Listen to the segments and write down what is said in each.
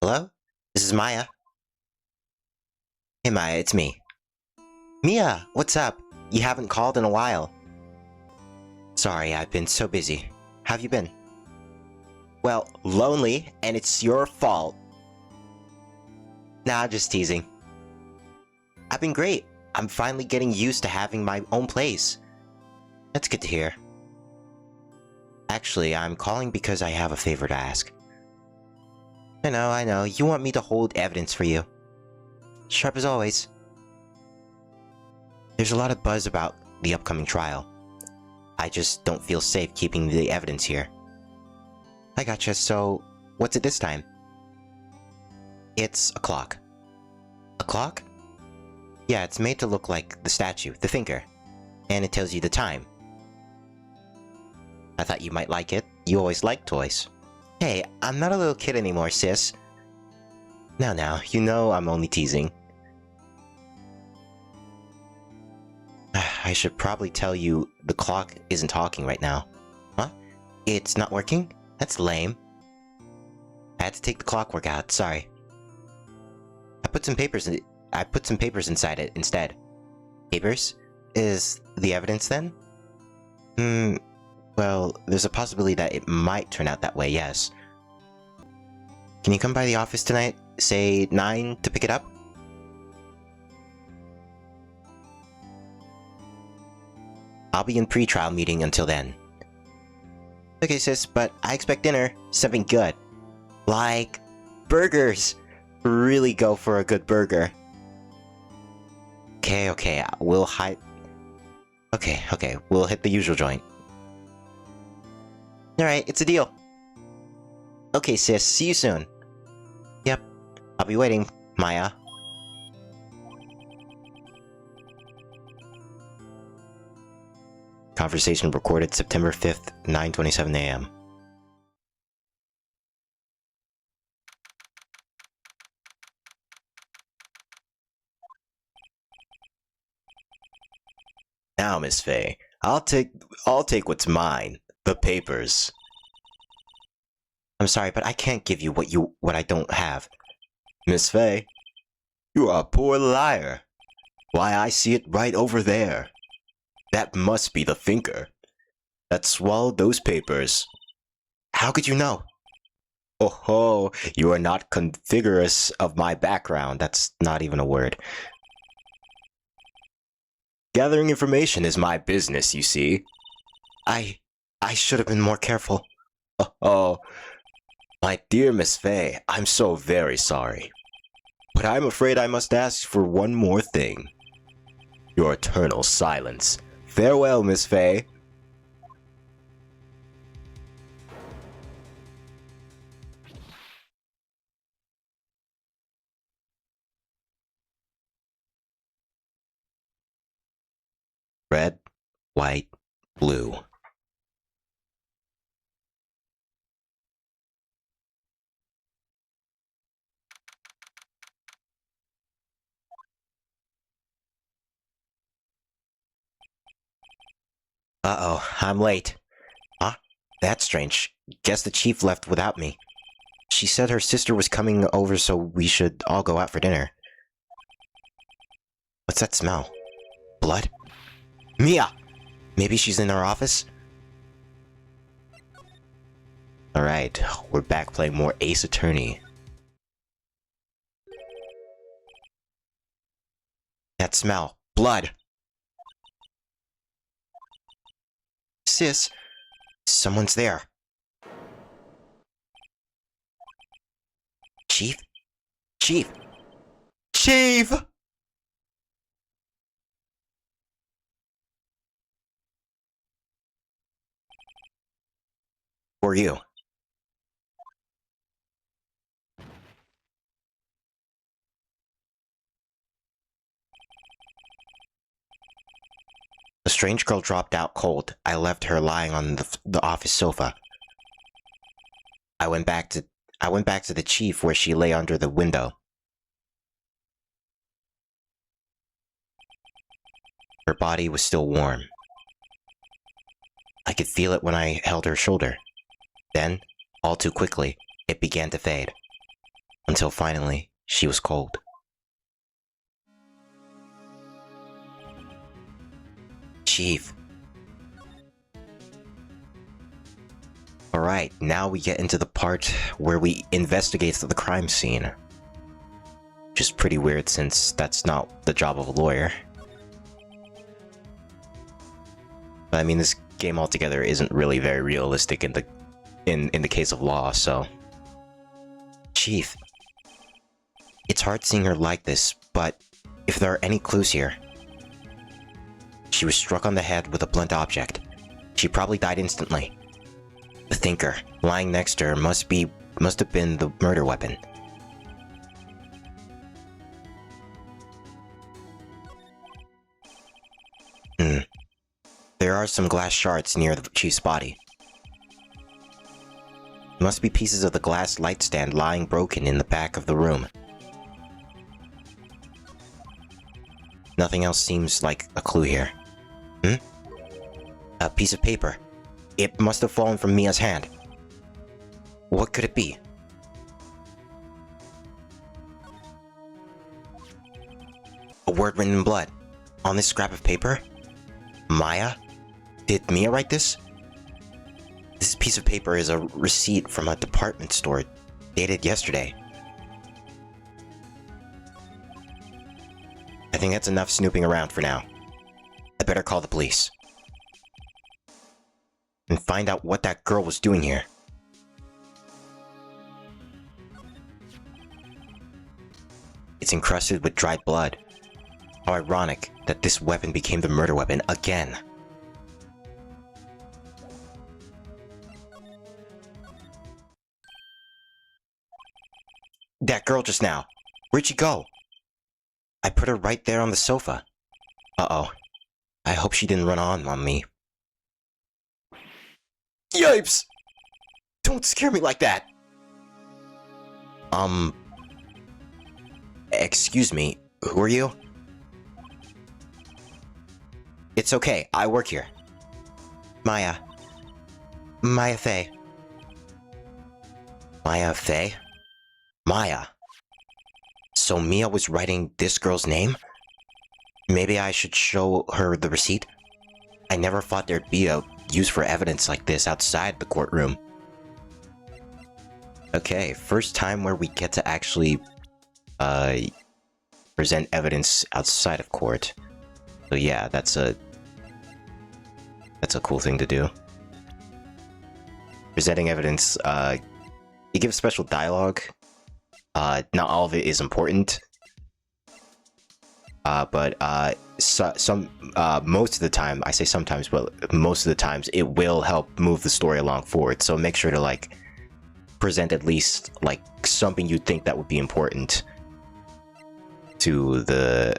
Hello? This is Maya. Hey Maya, it's me. Mia, what's up? You haven't called in a while. Sorry, I've been so busy. How have you been? Well, lonely, and it's your fault. Nah, just teasing. I've been great. I'm finally getting used to having my own place. That's good to hear. Actually, I'm calling because I have a favor to ask. I know. You want me to hold evidence for you. Sharp as always. There's a lot of buzz about the upcoming trial. I just don't feel safe keeping the evidence here. I gotcha, so what's it this time? It's a clock. A clock? Yeah, it's made to look like the statue, the finger. And it tells you the time. I thought you might like it. You always liked toys. Hey, I'm not a little kid anymore, sis. Now, you know I'm only teasing. I should probably tell you the clock isn't talking right now. Huh? It's not working? That's lame. I had to take the clockwork out, sorry. I put some papers inside it instead. Papers? Is the evidence then? Well, there's a possibility that it might turn out that way, yes. Can you come by the office tonight, say 9, to pick it up? I'll be in pre-trial meeting until then. Okay, sis, but I expect dinner. Something good. Like burgers. Really go for a good burger. Okay, we'll hide... Okay, we'll hit the usual joint. Alright, it's a deal. Okay, sis, see you soon. Yep, I'll be waiting, Maya. Conversation recorded September 5th, 9:27 a.m. Now, Miss Faye, I'll take what's mine. The papers. I'm sorry, but I can't give you what I don't have. Miss Faye, you are a poor liar. Why, I see it right over there. That must be the finger that swallowed those papers. How could you know? Oh ho, you are not configurous of my background. That's not even a word. Gathering information is my business, you see. I should have been more careful. Oh, my dear Miss Faye, I'm so very sorry. But I'm afraid I must ask for one more thing. Your eternal silence. Farewell, Miss Faye. Red, white, blue. Uh-oh, I'm late. Huh? That's strange. Guess the chief left without me. She said her sister was coming over, so we should all go out for dinner. What's that smell? Blood? Mia! Maybe she's in our office? Alright, we're back playing more Ace Attorney. That smell. Blood! Sis, someone's there. Chief? Chief! Chief! Who are you? The strange girl dropped out cold. I left her lying on the office sofa. I went back to the chief where she lay under the window. Her body was still warm. I could feel it when I held her shoulder. Then, all too quickly, it began to fade. Until finally, she was cold. Chief. Alright, now we get into the part where we investigate the crime scene. Which is pretty weird since that's not the job of a lawyer. But I mean, this game altogether isn't really very realistic in the case of law, so... Chief. It's hard seeing her like this, but if there are any clues here... She was struck on the head with a blunt object. She probably died instantly. The thinker, lying next to her, must have been the murder weapon. There are some glass shards near the chief's body. There must be pieces of the glass light stand lying broken in the back of the room. Nothing else seems like a clue here. A piece of paper. It must have fallen from Mia's hand. What could it be? A word written in blood. On this scrap of paper? Maya? Did Mia write this? This piece of paper is a receipt from a department store, dated yesterday. I think that's enough snooping around for now. I better call the police. And find out what that girl was doing here. It's encrusted with dried blood. How ironic that this weapon became the murder weapon again. That girl just now. Where'd she go? I put her right there on the sofa. Uh-oh. I hope she didn't run on me. Yipes! Don't scare me like that! Excuse me, who are you? It's okay, I work here. Maya. Maya Fey. Maya Fey? Maya. So Mia was writing this girl's name? Maybe I should show her the receipt? I never thought there'd be a use for evidence like this outside the courtroom. Okay, first time where we get to actually, present evidence outside of court. So yeah, that's a cool thing to do. Presenting evidence, it gives special dialogue. Not all of it is important. But most of the time, I say sometimes, but most of the times, it will help move the story along forward. So make sure to, like, present at least, like, something you'd think that would be important to the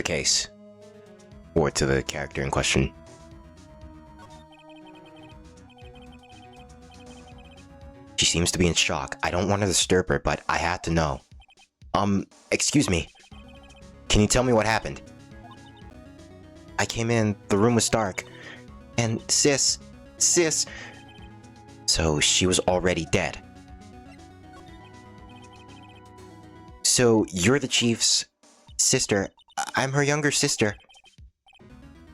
case. Or to the character in question. She seems to be in shock. I don't want to disturb her, but I had to know. Excuse me. Can you tell me what happened? I came in, the room was dark, and sis... So she was already dead. So you're the chief's sister. I'm her younger sister.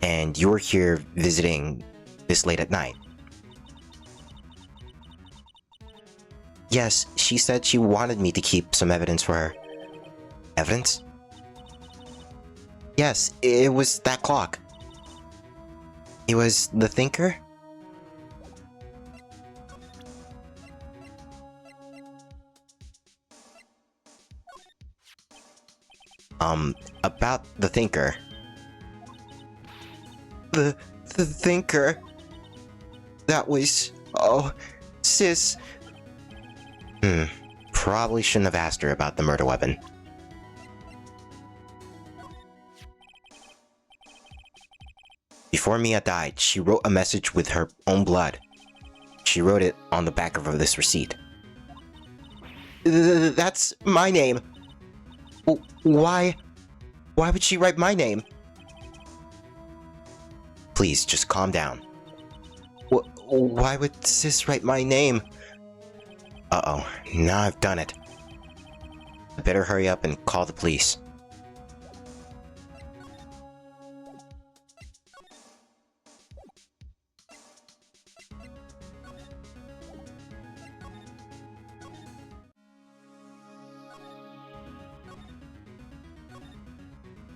And you're here visiting this late at night. Yes, she said she wanted me to keep some evidence for her. Evidence? Yes, it was that clock. It was the thinker? About the thinker. The thinker? That was... Oh, sis... Probably shouldn't have asked her about the murder weapon. Before Mia died, she wrote a message with her own blood. She wrote it on the back of this receipt. That's my name. Why would she write my name? Please, just calm down. Why would sis write my name? Uh-oh, now I've done it. I better hurry up and call the police.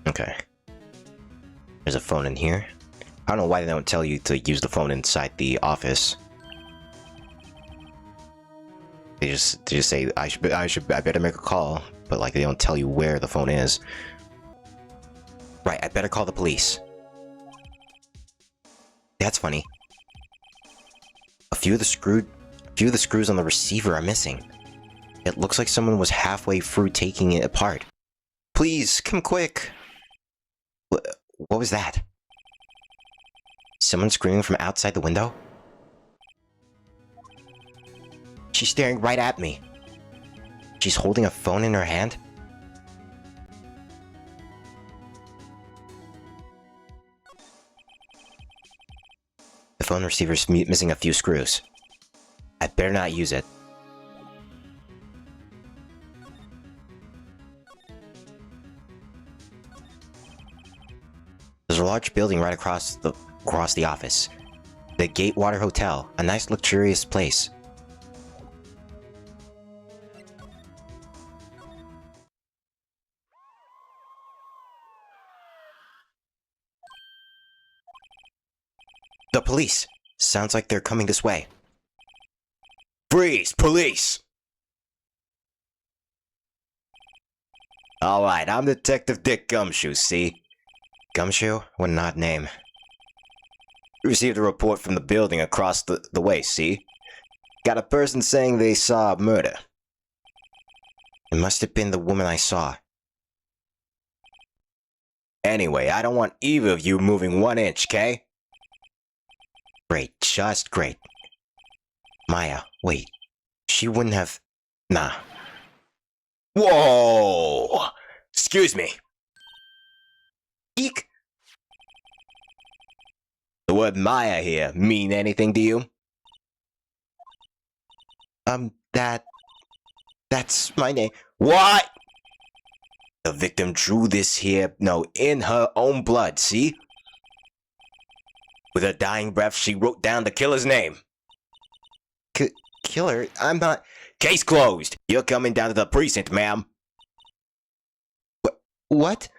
Okay. There's a phone in here. I don't know why they don't tell you to use the phone inside the office. They just say I better make a call, but like they don't tell you where the phone is. Right, I better call the police. That's funny. A few of the screws on the receiver are missing. It looks like someone was halfway through taking it apart. Please, come quick. What was that? Someone screaming from outside the window? She's staring right at me. She's holding a phone in her hand? The phone receiver's missing a few screws. I better not use it. There's a large building right across the office. The Gatewater Hotel, a nice luxurious place. The police! Sounds like they're coming this way. Freeze! Police! Alright, I'm Detective Dick Gumshoe, see? Gumshoe? What an odd name. Received a report from the building across the way, see? Got a person saying they saw a murder. It must have been the woman I saw. Anyway, I don't want either of you moving 1 inch, okay? Great, just great. Maya, wait. She wouldn't have... Nah. Whoa! Excuse me. Eek! The word Maya here mean anything to you? That's my name. What? The victim drew this here, no, in her own blood, see? With her dying breath, she wrote down the killer's name. Killer? I'm not... Case closed! You're coming down to the precinct, ma'am. What?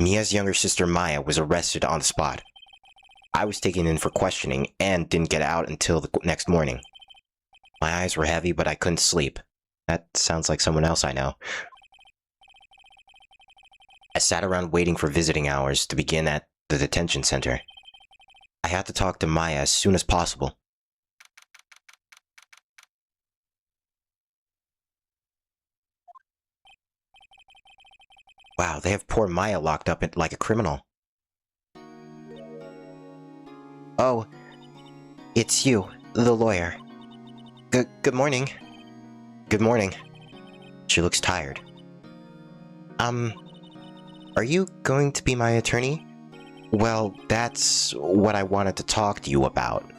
Mia's younger sister Maya was arrested on the spot. I was taken in for questioning and didn't get out until the next morning. My eyes were heavy, but I couldn't sleep. That sounds like someone else I know. I sat around waiting for visiting hours to begin at the detention center. I had to talk to Maya as soon as possible. Wow, they have poor Maya locked up like a criminal. Oh, it's you, the lawyer. Good morning. Good morning. She looks tired. Are you going to be my attorney? Well, that's what I wanted to talk to you about.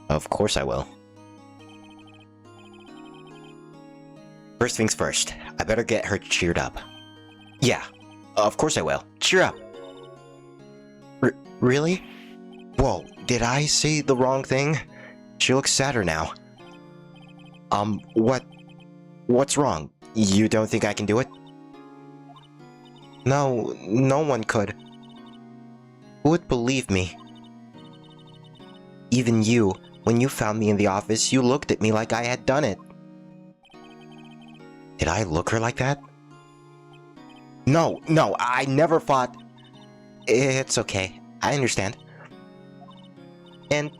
Of course I will. First things first, I better get her cheered up. Yeah, of course I will. Cheer up. Really? Whoa, did I say the wrong thing? She looks sadder now. What's wrong? You don't think I can do it? No, no one could. Who would believe me? Even you, when you found me in the office, you looked at me like I had done it. Did I look her like that? No, I never thought... It's okay, I understand. And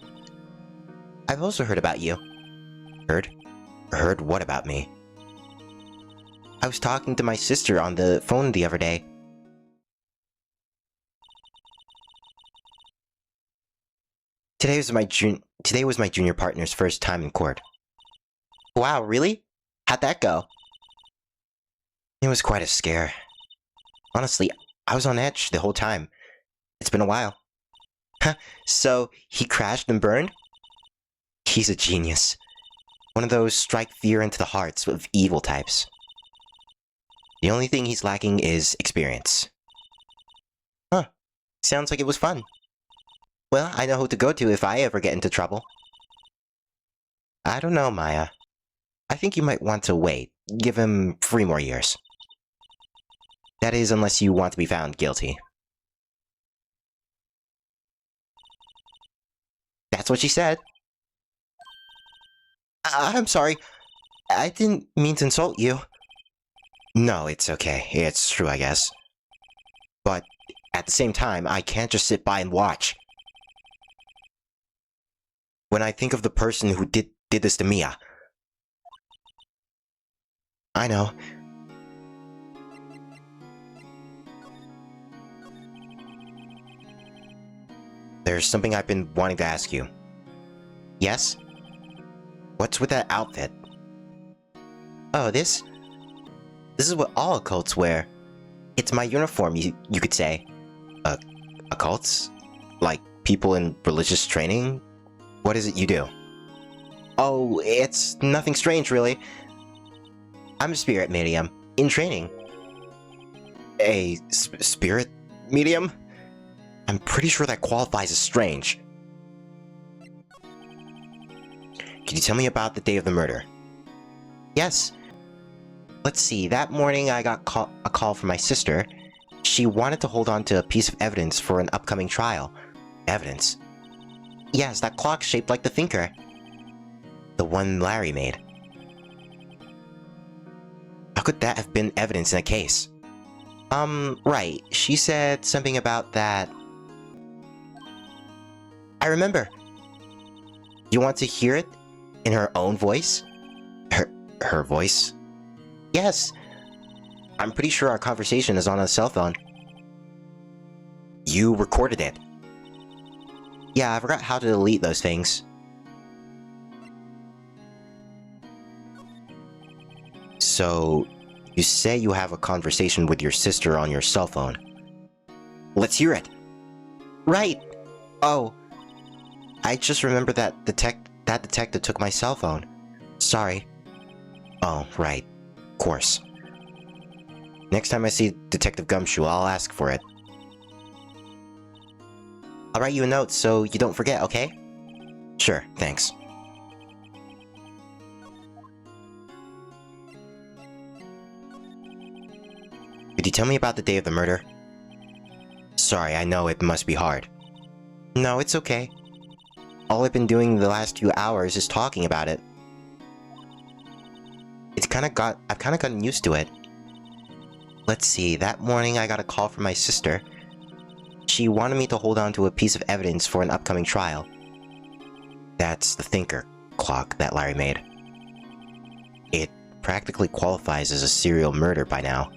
I've also heard about you. Heard? Heard what about me? I was talking to my sister on the phone the other day. Today was my junior partner's first time in court. Wow, really? How'd that go? It was quite a scare. Honestly, I was on edge the whole time. It's been a while. Huh, so he crashed and burned? He's a genius. One of those strike fear into the hearts of evil types. The only thing he's lacking is experience. Huh, sounds like it was fun. Well, I know who to go to if I ever get into trouble. I don't know, Maya. I think you might want to wait. Give him 3 more years. That is, unless you want to be found guilty. That's what she said. I'm sorry. I didn't mean to insult you. No, it's okay. It's true, I guess. But at the same time, I can't just sit by and watch. When I think of the person who did this to Mia. I know. There's something I've been wanting to ask you. Yes? What's with that outfit? Oh, this is what all occults wear. It's my uniform, you could say. Occults? Like people in religious training? What is it you do? Oh, it's nothing strange, really. I'm a spirit medium, in training. A spirit medium? I'm pretty sure that qualifies as strange. Can you tell me about the day of the murder? Yes. Let's see, that morning I got a call from my sister. She wanted to hold on to a piece of evidence for an upcoming trial. Evidence? Yes, that clock shaped like the thinker. The one Larry made. How could that have been evidence in a case? Right. She said something about that. I remember. You want to hear it? In her own voice? Her voice? Yes. I'm pretty sure our conversation is on a cell phone. You recorded it? Yeah, I forgot how to delete those things. So, you say you have a conversation with your sister on your cell phone. Let's hear it. Right. Oh. I just remember that detective took my cell phone. Sorry. Oh, right. Of course. Next time I see Detective Gumshoe, I'll ask for it. I'll write you a note so you don't forget, okay? Sure, thanks. Could you tell me about the day of the murder? Sorry, I know it must be hard. No, it's okay. All I've been doing the last few hours is talking about it. I've kinda gotten used to it. Let's see, that morning I got a call from my sister. She wanted me to hold on to a piece of evidence for an upcoming trial. That's the thinker clock that Larry made. It practically qualifies as a serial murder by now.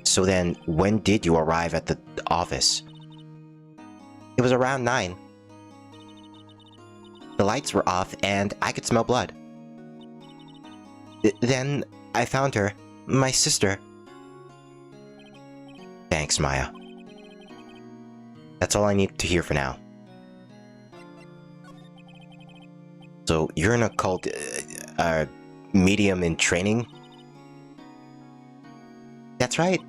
So then, when did you arrive at the office? It was around 9. The lights were off and I could smell blood. Then I found her, my sister. Thanks, Maya. That's all I need to hear for now. So, you're an occult, medium in training? That's right.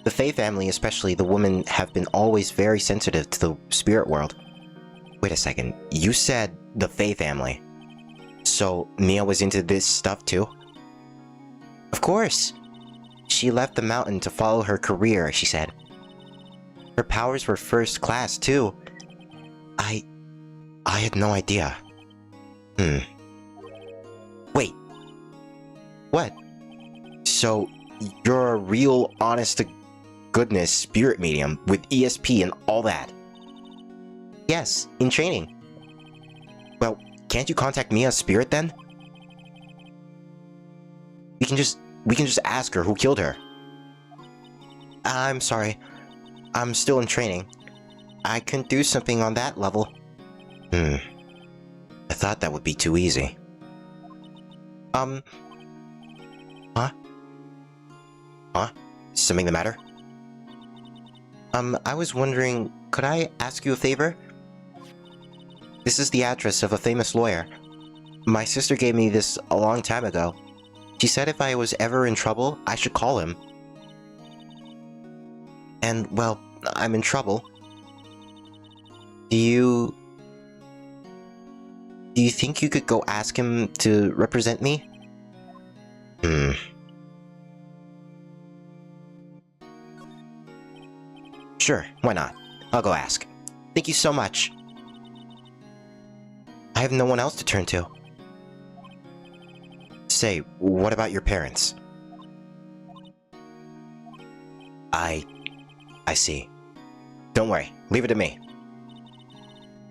The Faye family, especially the women, have been always very sensitive to the spirit world. Wait a second, you said the Faye family. So, Mia was into this stuff too? Of course! She left the mountain to follow her career, she said. Her powers were first class too. I had no idea. Wait. What? So, you're a real honest-to-goodness spirit medium with ESP and all that? Yes, in training. Well, can't you contact Mia's spirit then? We can just ask her who killed her. I'm sorry. I'm still in training. I couldn't do something on that level. I thought that would be too easy. Huh? Huh? Something the matter? I was wondering, could I ask you a favor? This is the address of a famous lawyer. My sister gave me this a long time ago. She said if I was ever in trouble, I should call him. And, well, I'm in trouble. Do you think you could go ask him to represent me? Sure, why not? I'll go ask. Thank you so much. I have no one else to turn to. Say, what about your parents? I see. Don't worry, leave it to me.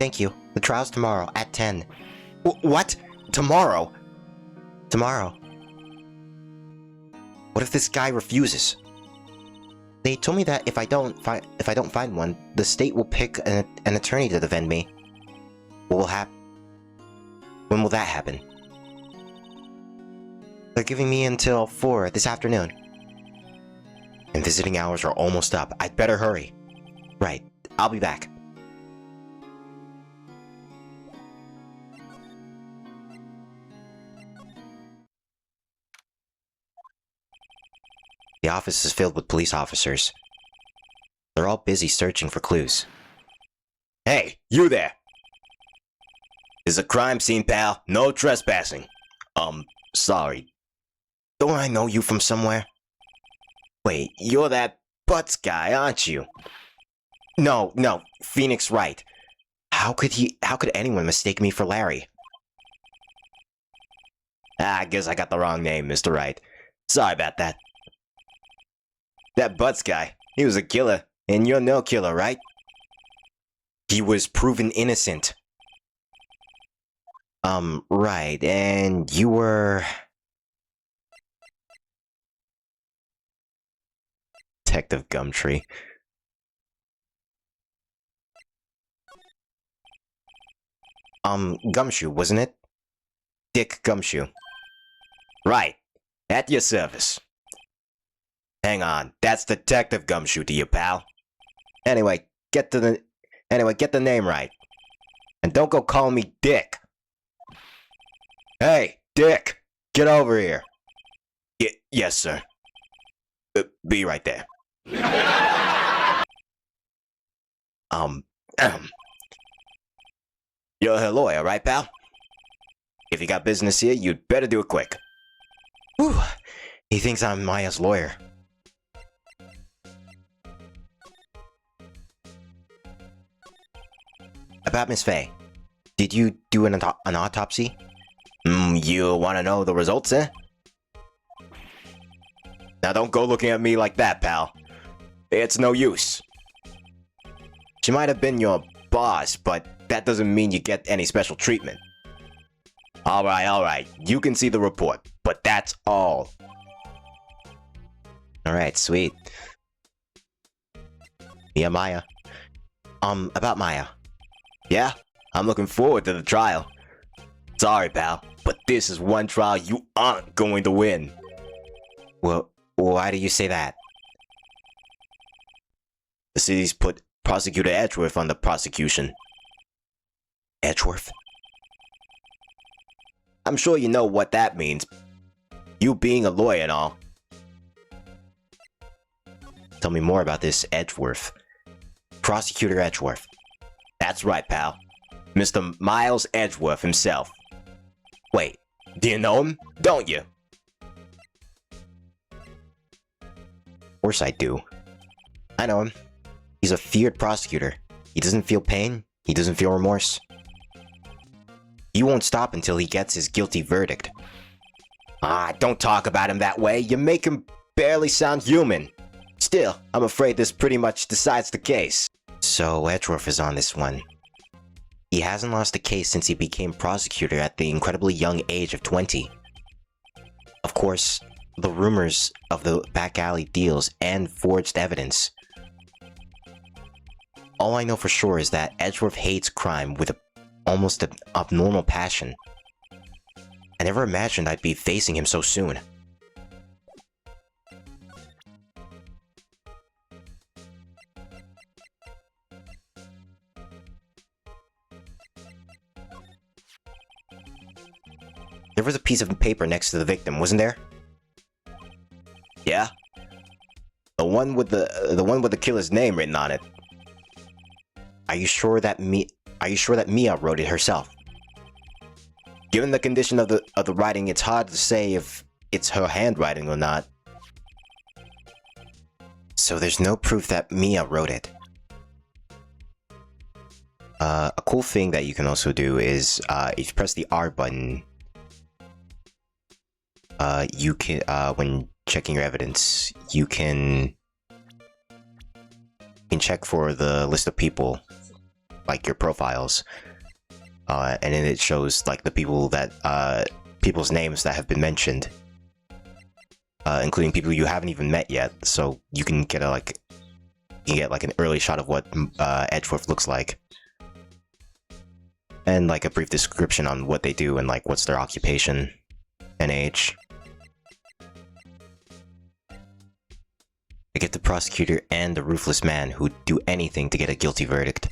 Thank you. The trial's tomorrow at 10. What? Tomorrow? Tomorrow. What if this guy refuses? They told me that if I don't find one, the state will pick an attorney to defend me. What will happen? When will that happen? They're giving me until 4 this afternoon. And visiting hours are almost up. I'd better hurry. Right. I'll be back. The office is filled with police officers. They're all busy searching for clues. Hey, you there! This is a crime scene, pal. No trespassing. Sorry. Don't I know you from somewhere? Wait, you're that Butts guy, aren't you? No, Phoenix Wright. How could anyone mistake me for Larry? I guess I got the wrong name, Mr. Wright. Sorry about that. That Butts guy, he was a killer, and you're no killer, right? He was proven innocent. Right, and you were... Detective Gumtree. Gumshoe, wasn't it? Dick Gumshoe. Right, at your service. Hang on, that's Detective Gumshoe to you, pal. Anyway, get the name right. And don't go calling me Dick. Hey, Dick, get over here. Yes, sir. Be right there. You're a lawyer, right, pal? If you got business here, you'd better do it quick. Whew, he thinks I'm Maya's lawyer. About Miss Faye, did you do an autopsy? You want to know the results, eh? Now don't go looking at me like that, pal. It's no use. She might have been your boss, but that doesn't mean you get any special treatment. Alright, you can see the report, but that's all. Alright, sweet. Yeah, Maya. About Maya. Yeah, I'm looking forward to the trial. Sorry, pal, but this is one trial you aren't going to win. Well, why do you say that? The city's put Prosecutor Edgeworth on the prosecution. Edgeworth? I'm sure you know what that means. You being a lawyer and all. Tell me more about this Edgeworth. Prosecutor Edgeworth. That's right, pal. Mr. Miles Edgeworth himself. Wait, do you know him? Don't you? Of course I do. I know him. He's a feared prosecutor. He doesn't feel pain. He doesn't feel remorse. He won't stop until he gets his guilty verdict. Don't talk about him that way. You make him barely sound human. Still, I'm afraid this pretty much decides the case. So Edgeworth is on this one. He hasn't lost a case since he became prosecutor at the incredibly young age of 20. Of course, the rumors of the back alley deals and forged evidence. All I know for sure is that Edgeworth hates crime with almost an abnormal passion. I never imagined I'd be facing him so soon. There was a piece of paper next to the victim, wasn't there? Yeah? The one with the killer's name written on it. Are you sure that Mia wrote it herself? Given the condition of the writing, it's hard to say if it's her handwriting or not. So there's no proof that Mia wrote it. A cool thing that you can also do is, if you press the R button, you can, when checking your evidence, you can check for the list of people, like your profiles, and then it shows like the people that, people's names that have been mentioned, including people you haven't even met yet, so you can get an early shot of what Edgeworth looks like. And like a brief description on what they do and like what's their occupation and age. I get the prosecutor and the ruthless man who'd do anything to get a guilty verdict.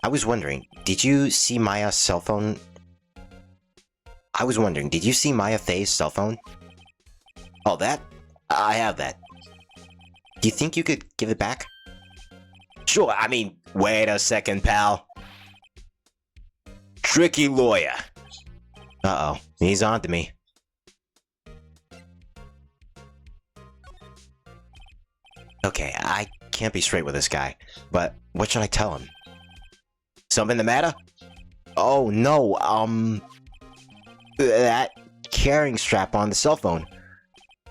I was wondering, did you see Maya's cell phone? Did you see Maya Fey's cell phone? Oh, that? I have that. Do you think you could give it back? Sure, I mean, wait a second, pal. Tricky lawyer. Uh-oh, he's on to me. Okay, I can't be straight with this guy, but what should I tell him? Something the matter? Oh, no, that carrying strap on the cell phone.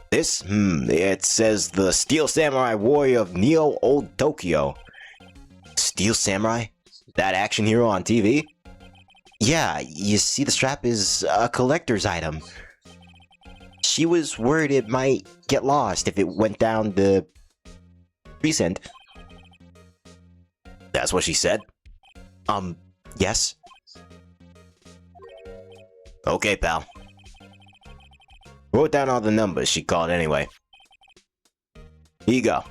This? It says the Steel Samurai Warrior of Neo Old Tokyo. Steel Samurai? That action hero on TV? Yeah, you see the strap is a collector's item. She was worried it might get lost if it went down the precinct. That's what she said? Yes? Okay, pal. Wrote down all the numbers she called anyway. Here you go.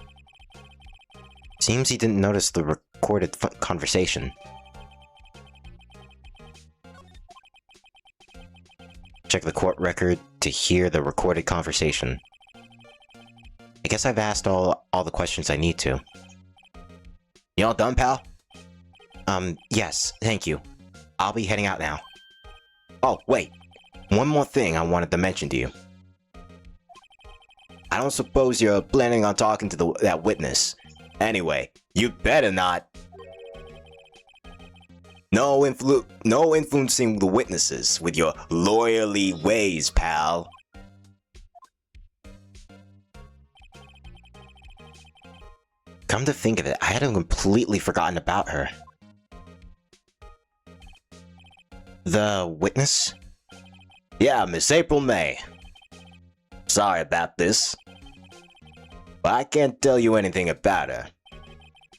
Seems he didn't notice the recorded conversation. Check the court record to hear the recorded conversation. I guess I've asked all the questions I need to. You all done, pal? Yes, thank you. I'll be heading out now. Oh, wait. One more thing I wanted to mention to you. I don't suppose you're planning on talking to that witness. Anyway, you better not. No influencing the witnesses with your lawyerly ways, pal. Come to think of it, I had completely forgotten about her. The witness? Yeah, Miss April May. Sorry about this, but I can't tell you anything about her.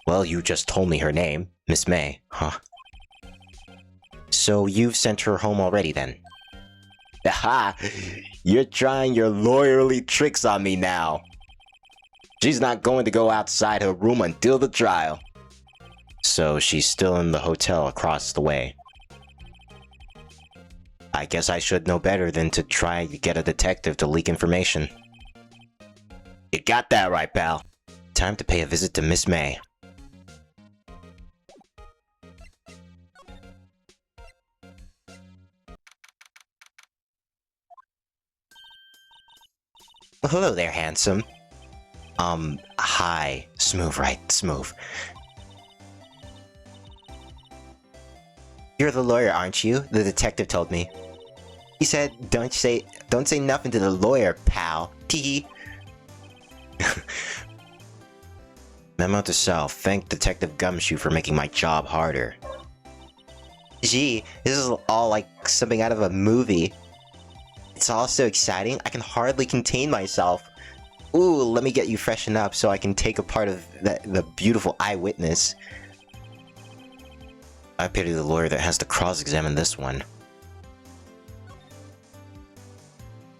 Well, you just told me her name, Miss May, huh? So you've sent her home already then? Aha! You're trying your lawyerly tricks on me now. She's not going to go outside her room until the trial. So she's still in the hotel across the way. I guess I should know better than to try to get a detective to leak information. You got that right, pal. Time to pay a visit to Miss May. Well, hello there, handsome. Hi. Smooth, right? Smooth. You're the lawyer, aren't you? The detective told me. He said, don't say nothing to the lawyer, pal. Tee. Memo to self. Thank Detective Gumshoe for making my job harder. Gee, this is all like something out of a movie. It's all so exciting, I can hardly contain myself. Ooh, let me get you freshened up so I can take a part of the beautiful eyewitness. I pity the lawyer that has to cross-examine this one.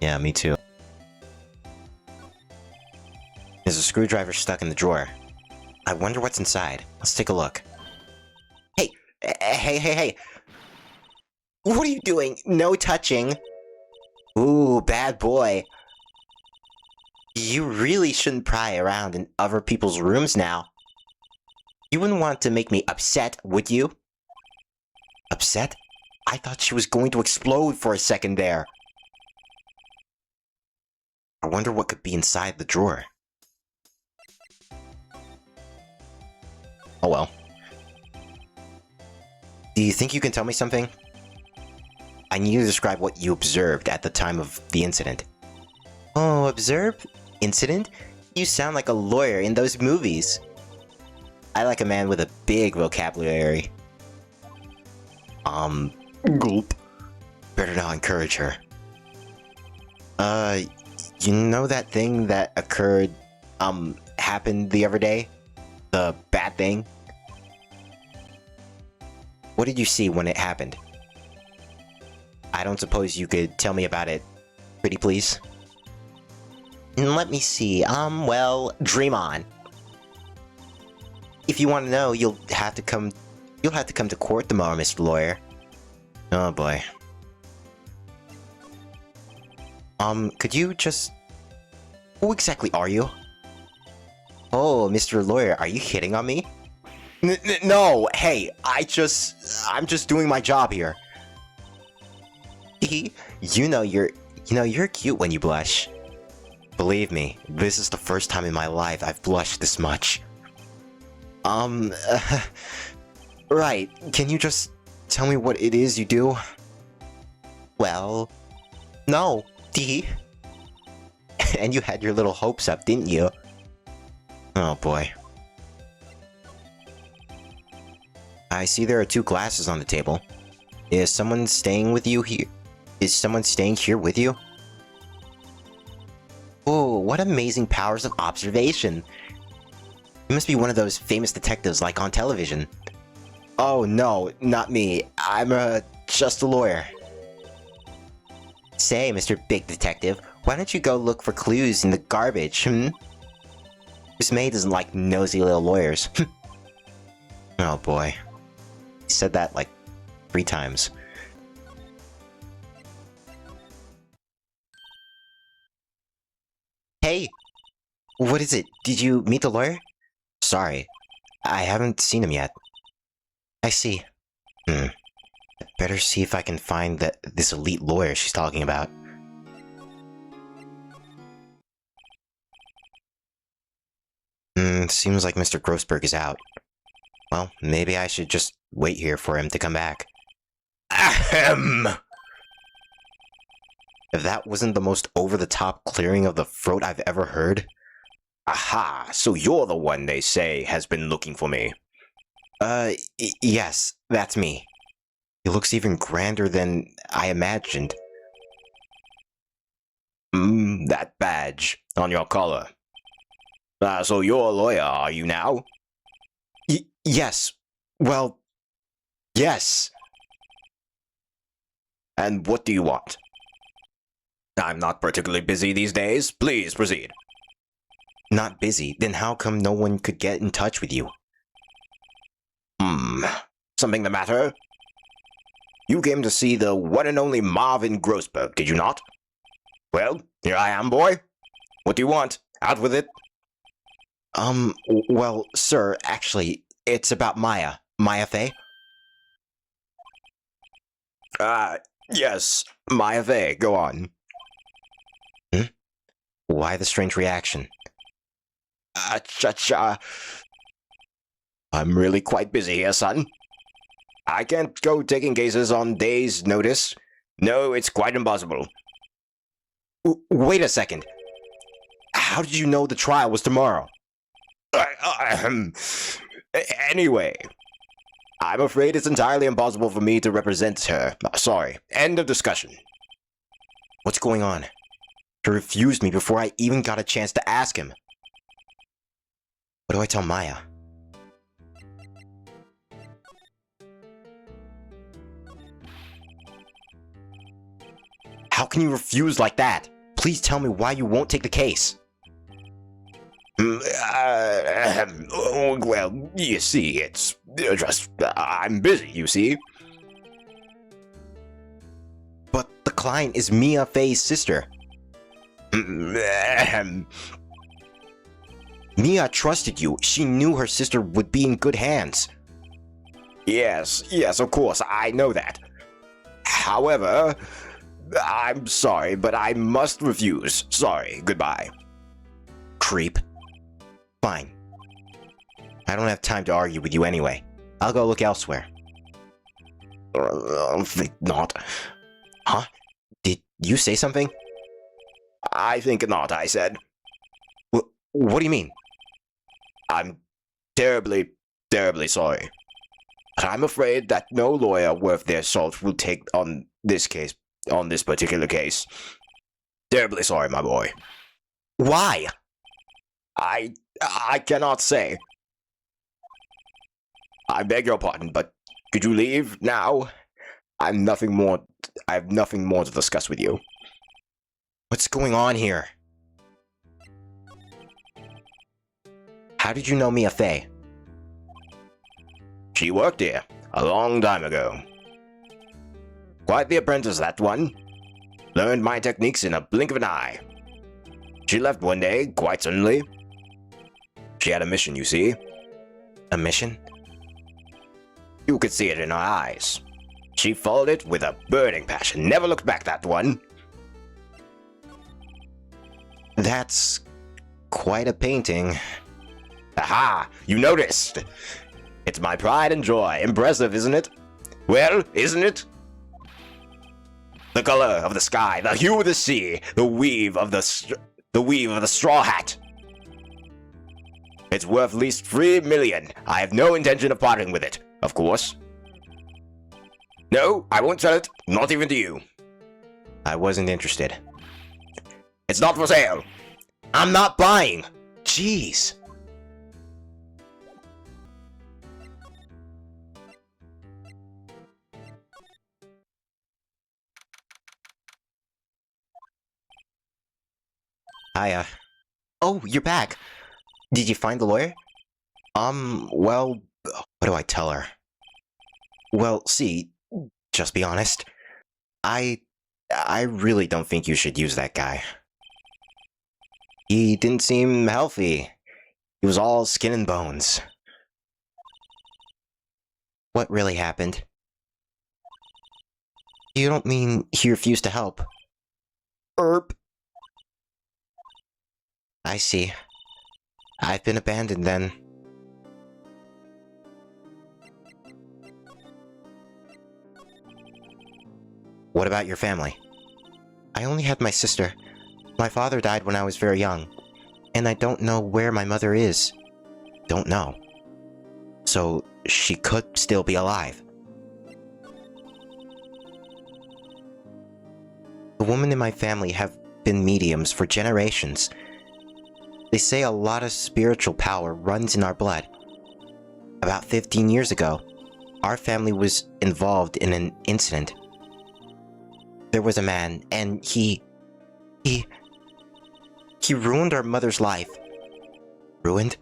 Yeah, me too. screwdriver stuck in the drawer. I wonder what's inside. Let's take a look. Hey! Hey! What are you doing? No touching! Ooh, bad boy. You really shouldn't pry around in other people's rooms now. You wouldn't want to make me upset, would you? Upset? I thought she was going to explode for a second there. I wonder what could be inside the drawer. Oh well. Do you think you can tell me something? I need you to describe what you observed at the time of the incident. Oh, observed? Incident? You sound like a lawyer in those movies. I like a man with a big vocabulary. Gulp. Better not encourage her. You know that thing that occurred, happened the other day? The bad thing? What did you see when it happened? I don't suppose you could tell me about it, pretty please? Let me see, well, dream on. If you want to know, you'll have to come to court tomorrow, Mr. Lawyer. Oh boy. Could you just... Who exactly are you? Oh, Mr. Lawyer, are you hitting on me? No, hey, I'm just doing my job here. You know you're cute when you blush. Believe me, this is the first time in my life I've blushed this much. Right, can you just tell me what it is you do? Well, no, tee. And you had your little hopes up, didn't you? Oh boy. I see there are 2 glasses on the table. Is someone staying with you here? Is someone staying here with you? Oh, what amazing powers of observation! You must be one of those famous detectives like on television. Oh no, not me. I'm just a lawyer. Say, Mr. Big Detective, why don't you go look for clues in the garbage, Miss May doesn't like nosy little lawyers. Oh boy. He said that like 3 times. Hey! What is it? Did you meet the lawyer? Sorry. I haven't seen him yet. I see. I better see if I can find this elite lawyer she's talking about. Seems like Mr. Grossberg is out. Well, maybe I should just wait here for him to come back. Ahem! If that wasn't the most over-the-top clearing of the throat I've ever heard. Aha! So you're the one they say has been looking for me. Yes, that's me. He looks even grander than I imagined. That badge on your collar. So you're a lawyer, are you now? Yes. Well, yes. And what do you want? I'm not particularly busy these days. Please proceed. Not busy? Then how come no one could get in touch with you? Something the matter? You came to see the one and only Marvin Grossberg, did you not? Well, here I am, boy. What do you want? Out with it. Well, sir, actually, it's about Maya. Maya Fey? Yes, Maya Fey, go on. Why the strange reaction? Cha-cha. I'm really quite busy here, son. I can't go taking cases on days' notice. No, it's quite impossible. Wait a second. How did you know the trial was tomorrow? Anyway, I'm afraid it's entirely impossible for me to represent her. Sorry. End of discussion. What's going on? He refused me before I even got a chance to ask him. What do I tell Maya? How can you refuse like that? Please tell me why you won't take the case. Well, you see, it's just I'm busy, you see. But the client is Mia Fey's sister. Mia trusted you. She knew her sister would be in good hands. Yes, of course, I know that. However, I'm sorry, but I must refuse. Sorry, goodbye. Creep. Fine. I don't have time to argue with you anyway. I'll go look elsewhere. I think not. Huh? Did you say something? I think not, I said. What do you mean? I'm terribly, terribly sorry. But I'm afraid that no lawyer worth their salt will take on this particular case. Terribly sorry, my boy. Why? I cannot say. I beg your pardon, but could you leave now? I have nothing more to discuss with you. What's going on here? How did you know Mia Fey? She worked here a long time ago. Quite the apprentice, that one. Learned my techniques in a blink of an eye. She left one day, quite suddenly. She had a mission, you see. A mission? You could see it in her eyes. She followed it with a burning passion, never looked back, that one. That's quite a painting. Aha! You noticed! It's my pride and joy. Impressive, isn't it? Well, isn't it? The color of the sky, the hue of the sea, the weave of the straw hat. It's worth at least 3 million. I have no intention of parting with it, of course. No, I won't sell it, not even to you. I wasn't interested. It's not for sale. I'm not buying. Jeez. Hiya. Oh, you're back. Did you find the lawyer? Well, what do I tell her? Well, see, just be honest. I really don't think you should use that guy. He didn't seem healthy. He was all skin and bones. What really happened? You don't mean he refused to help? Erp. I see. I've been abandoned then. What about your family? I only had my sister. My father died when I was very young, and I don't know where my mother is. Don't know. So, she could still be alive. The women in my family have been mediums for generations. They say a lot of spiritual power runs in our blood. About 15 years ago, our family was involved in an incident. There was a man, and he ruined our mother's life. Ruined?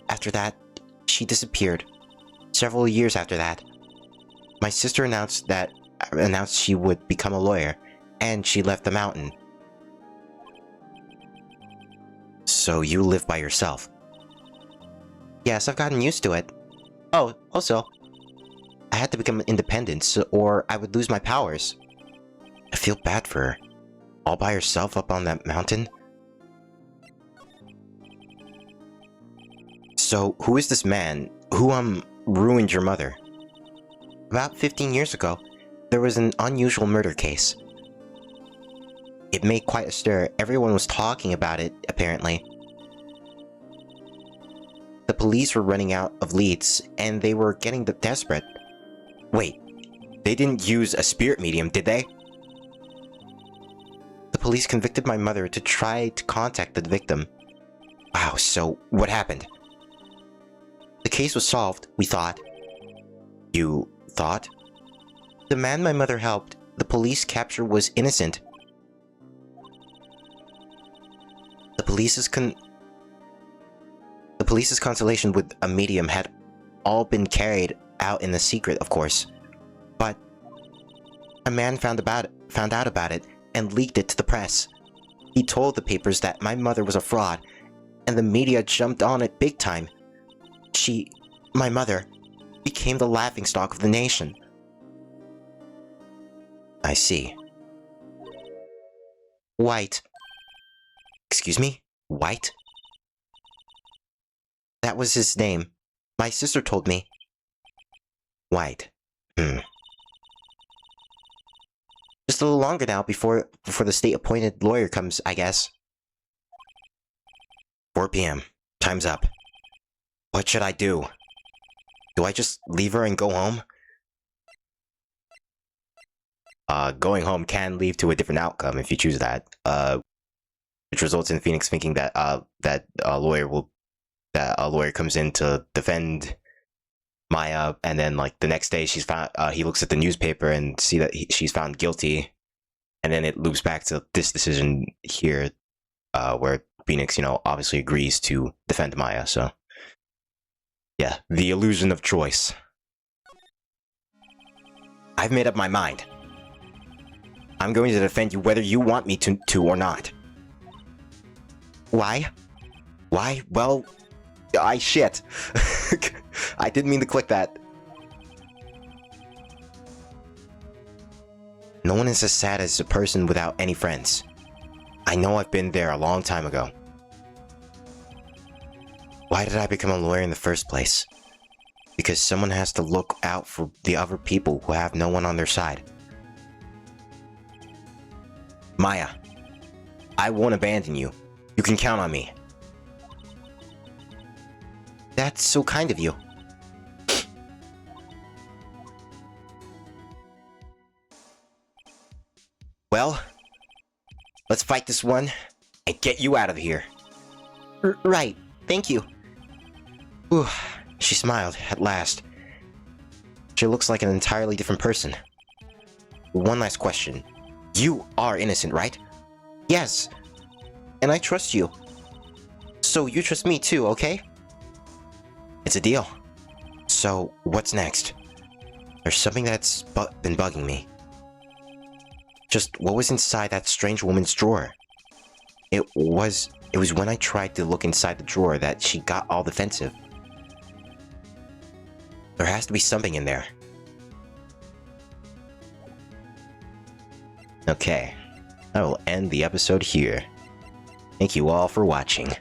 After that, she disappeared. Several years after that, my sister announced she would become a lawyer, and she left the mountain. So you live by yourself? Yes, I've gotten used to it. Oh, also, I had to become independent, or I would lose my powers. I feel bad for her. All by herself up on that mountain? So, who is this man who, ruined your mother? About 15 years ago, there was an unusual murder case. It made quite a stir. Everyone was talking about it, apparently. The police were running out of leads, and they were getting desperate. Wait, they didn't use a spirit medium, did they? The police convicted my mother to try to contact the victim. Wow, so what happened? The case was solved, we thought. You thought? The man my mother helped, the police capture was innocent. The police police's consultation with a medium had all been carried out in the secret, of course. But a man found out about it and leaked it to the press. He told the papers that my mother was a fraud, and the media jumped on it big time. My mother, became the laughingstock of the nation. I see. White. Excuse me? White? That was his name. My sister told me. White. Just a little longer now before the state-appointed lawyer comes, I guess. 4 p.m. Time's up. What should I do? Do I just leave her and go home? Going home can lead to a different outcome if you choose that. Which results in Phoenix thinking that a lawyer comes in to defend Maya, and then like the next day he looks at the newspaper and see that she's found guilty, and then it loops back to this decision here, where Phoenix, obviously agrees to defend Maya. So yeah, the illusion of choice. I've made up my mind. I'm going to defend you whether you want me to or not. Why? Why? Well, shit. I didn't mean to click that. No one is as sad as a person without any friends. I know I've been there a long time ago. Why did I become a lawyer in the first place? Because someone has to look out for the other people who have no one on their side. Maya, I won't abandon you. You can count on me. That's so kind of you. Well, let's fight this one and get you out of here. Right, thank you. Ooh, she smiled at last. She looks like an entirely different person. One last question. You are innocent, right? Yes. And I trust you. So you trust me too, okay? It's a deal. So, what's next? There's something that's been bugging me. Just what was inside that strange woman's drawer? It was when I tried to look inside the drawer that she got all defensive. There has to be something in there. Okay, I will end the episode here. Thank you all for watching.